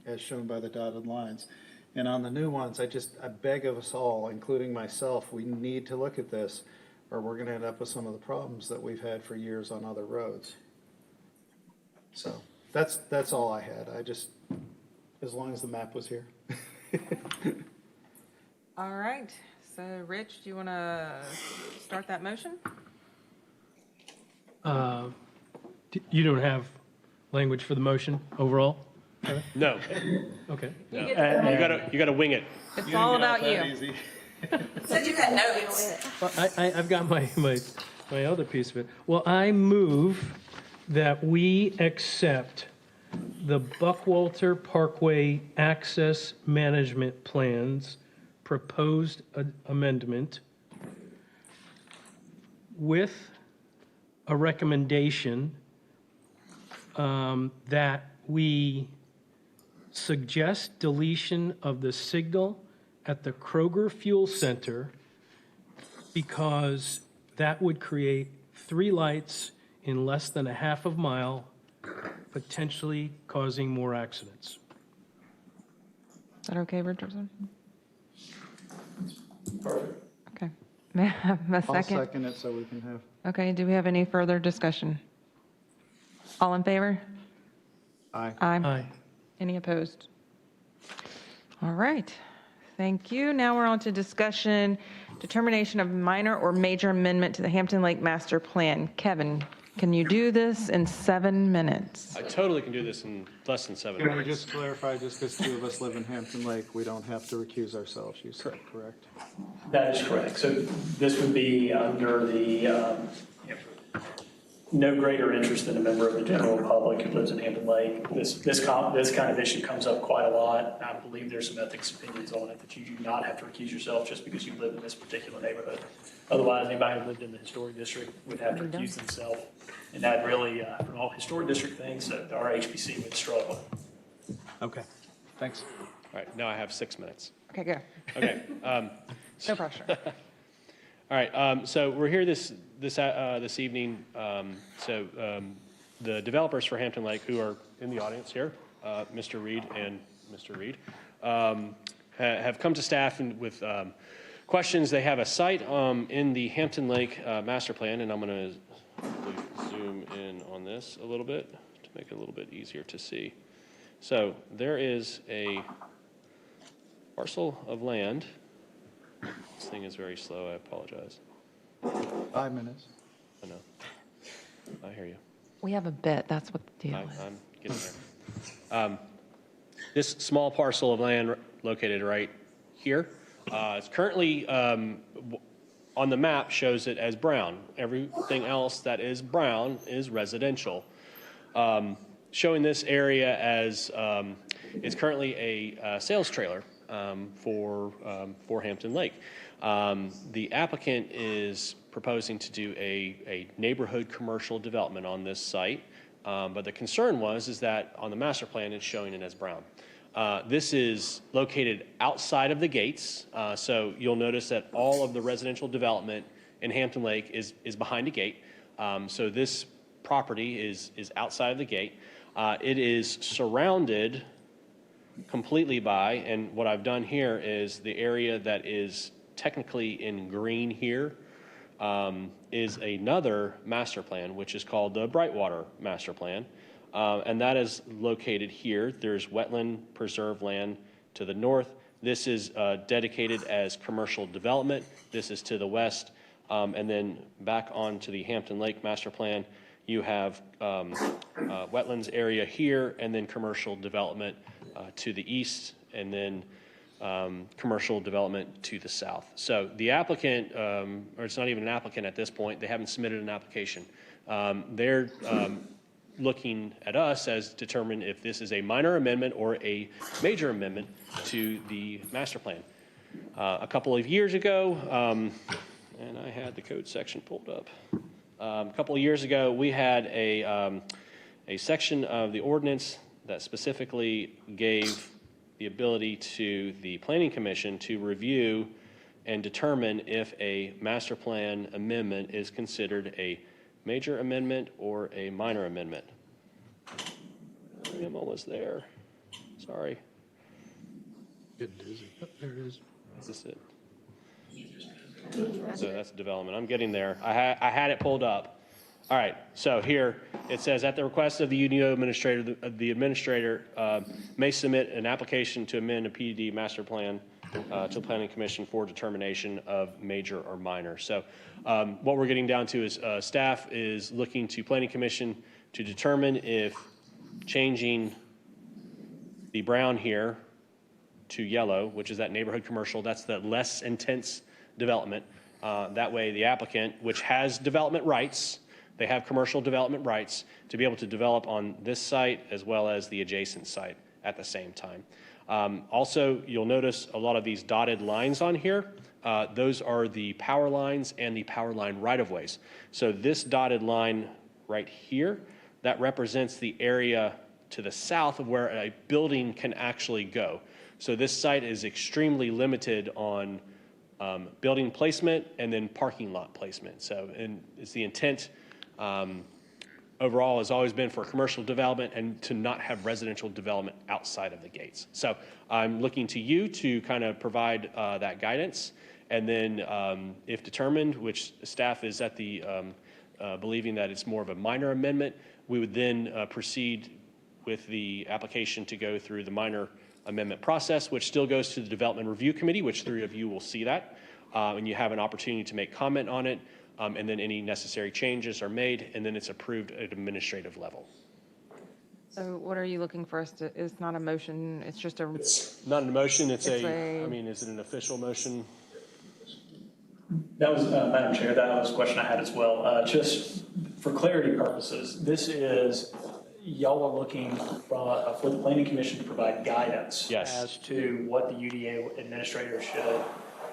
as shown by the dotted lines. And on the new ones, I beg of us all, including myself, we need to look at this, or we're gonna end up with some of the problems that we've had for years on other roads. So, that's all I had. As long as the map was here. All right, so Rich, do you want to start that motion? You don't have language for the motion overall? No, Okay. no. You gotta wing it. It's all about you. Said you had notes. Well, I've got my other piece of it. Well, I move that we accept the Brightwater Parkway Access Management Plan's proposed amendment with a recommendation that we suggest deletion of the signal at the Kroger Fuel Center because that would create 3 lights in less than a half a mile, potentially causing more accidents. Is that okay, Richardson? Perfect. Okay. May I have a I'll second? second it so we can have. Okay, do we have any further discussion? All in favor? Aye. Aye. Any opposed? All right, thank you. Now we're on to discussion, determination of minor or major amendment to the Hampton Lake Master Plan. Kevin, can you do this in 7 minutes? I totally can do this in less than 7 Can we minutes. just clarify, just because 2 of us live in Hampton Lake, we don't have to recuse ourselves, you said, correct? That is correct. So this would be under the, no greater interest than a member of the general public who lives in Hampton Lake. This kind of issue comes up quite a lot. I believe there's some ethics opinions on it that you do not have to recuse yourself just because you live in this particular neighborhood. Otherwise, anybody who lived in the historic district would have to recuse themselves. And that really, from all historic district things, our HPC would struggle. Okay, thanks. All right, now I have 6 minutes. Okay, go. Okay. No pressure. All right, so we're here this evening. The developers for Hampton Lake, who are in the audience here, Mr. Reed and Mr. Reed, have come to staff with questions. They have a site in the Hampton Lake master plan, and I'm going to zoom in on this a little bit to make it a little bit easier to see. So there is a parcel of land. This thing is very slow, I apologize. 5 minutes. I know. I hear you. We have a bit, that's what the deal is. I'm getting there. This small parcel of land located right here, it's currently, on the map, shows it as brown. Everything else that is brown is residential. Showing this area as, it's currently a sales trailer for Hampton Lake. The applicant is proposing to do a neighborhood commercial development on this site, but the concern is that on the master plan it's showing it as brown. This is located outside of the gates, so you'll notice that all of the residential development in Hampton Lake is behind a gate. So this property is outside of the gate. It is surrounded completely by, and what I've done here is the area that is technically in green here is another master plan, which is called the Brightwater master plan. And that is located here. There's wetland preserve land to the north. This is dedicated as commercial development. This is to the west. And then back onto the Hampton Lake master plan, you have wetlands area here, and then commercial development to the east, and then commercial development to the south. So the applicant, or it's not even an applicant at this point, they haven't submitted an application. They're looking at us as determine if this is a minor amendment or a major amendment to the master plan. A couple of years ago, and I had the code section pulled up. A couple of years ago, we had a section of the ordinance that specifically gave the ability to the Planning Commission to review and determine if a master plan amendment is considered a major amendment or a minor amendment. I'm almost there. Sorry. Getting dizzy. Oh, there it is. Is this it? So that's development. I'm getting there. I had it pulled up. All right, so here it says, at the request of the UDO administrator, the administrator may submit an application to amend a PUD master plan to the Planning Commission for determination of major or minor. So what we're getting down to is staff is looking to Planning Commission to determine if changing the brown here to yellow, which is that neighborhood commercial, that's the less intense development. That way the applicant, which has development rights, they have commercial development rights to be able to develop on this site as well as the adjacent site at the same time. Also, you'll notice a lot of these dotted lines on here. Those are the power lines and the power line right-of-ways. So this dotted line right here, that represents the area to the south of where a building can actually go. So this site is extremely limited on building placement and then parking lot placement. So, and it's the intent overall has always been for commercial development and to not have residential development outside of the gates. So I'm looking to you to kind of provide that guidance. And then if determined, which staff is at the believing that it's more of a minor amendment, we would then proceed with the application to go through the minor amendment process, which still goes to the Development Review Committee, which 3 of you will see that. And you have an opportunity to make comment on it. And then any necessary changes are made, and then it's approved at administrative level. So what are you looking for us to, it's not a motion, it's just a, It's not a motion, it's It's a, a- I mean, is it an official motion? That was, Madam Chair, that was a question I had as well. Just for clarity purposes, this is, y'all are looking for the Planning Commission to provide guidance Yes. as to what the UDA administrator should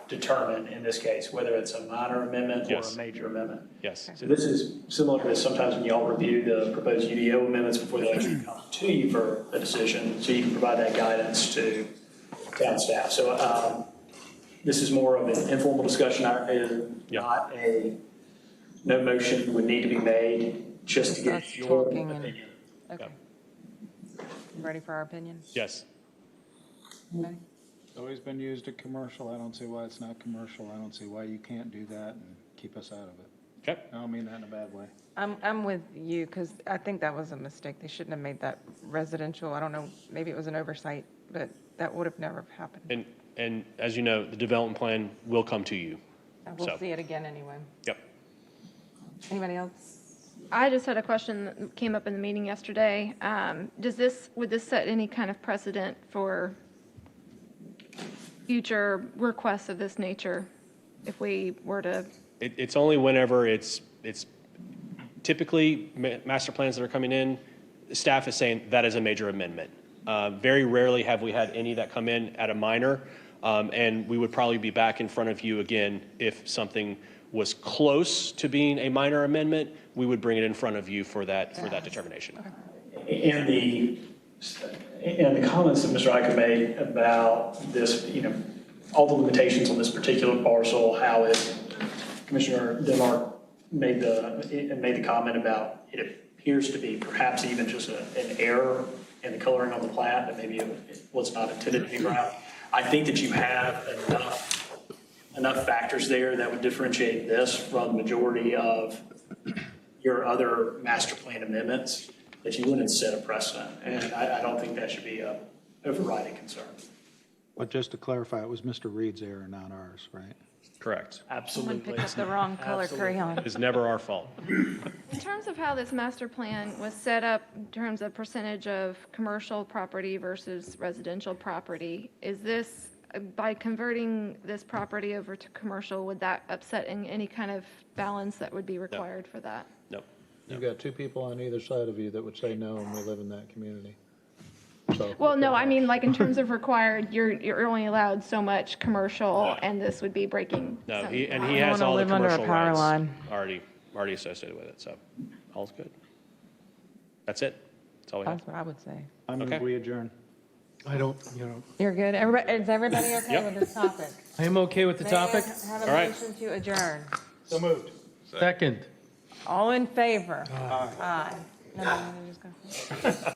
determine in this case, whether it's a minor amendment or Yes. a major amendment. Yes. So this is similar to sometimes when y'all review the proposed UDO amendments before they actually come to you for a decision, so you can provide that guidance to town staff. So this is more of an informal discussion, not no motion would need to be made, just to Us get your talking and- opinion. okay. Ready for our opinion? Yes. Ready? It's always been used at commercial. I don't see why it's not commercial. I don't see why you can't do that and keep us out of it. Okay. I don't mean that in a bad way. I'm with you, because I think that was a mistake. They shouldn't have made that residential. I don't know, maybe it was an oversight, but that would have never happened. And as you know, the development plan will come to you. We'll So, see it again anyway. yep. Anybody else? I just had a question that came up in the meeting yesterday. Would this set any kind of precedent for future requests of this nature if we were to? It's only whenever it's typically master plans that are coming in, staff is saying that is a major amendment. Very rarely have we had any that come in at a minor, and we would probably be back in front of you again if something was close to being a minor amendment. We would bring it in front of you for that determination. And the comments that Mr. Iker made about this, all the limitations on this particular parcel, how Commissioner Denmark made the comment about it appears to be perhaps even just an error in the coloring on the plat, that maybe it was not intended to be brown. I think that you have enough factors there that would differentiate this from the majority of your other master plan amendments, that you wouldn't set a precedent. And I don't think that should be a overriding concern. But just to clarify, it was Mr. Reed's error, not ours, right? Correct. Absolutely. Someone picked up the wrong color crayon. It's never our fault. In terms of how this master plan was set up, in terms of percentage of commercial property versus residential property, is this, by converting this property over to commercial, would that upset any kind of balance that would be required for that? Nope. You've got two people on either side of you that would say no, and we live in that community. So- Well, no, I mean, like in terms of required, you're only allowed so much commercial, and this would be breaking. No, some- he I has wanna all the live under a commercial power rights line. already associated with it, so all's good. That's it. That's all we have. That's what I would say. I move Okay. we adjourn. I don't, You're good. Is everybody okay Yep. with this topic? I am okay with the topic. May I have All a right. motion to adjourn. So moved. Second. All in favor? Aye. No, just go.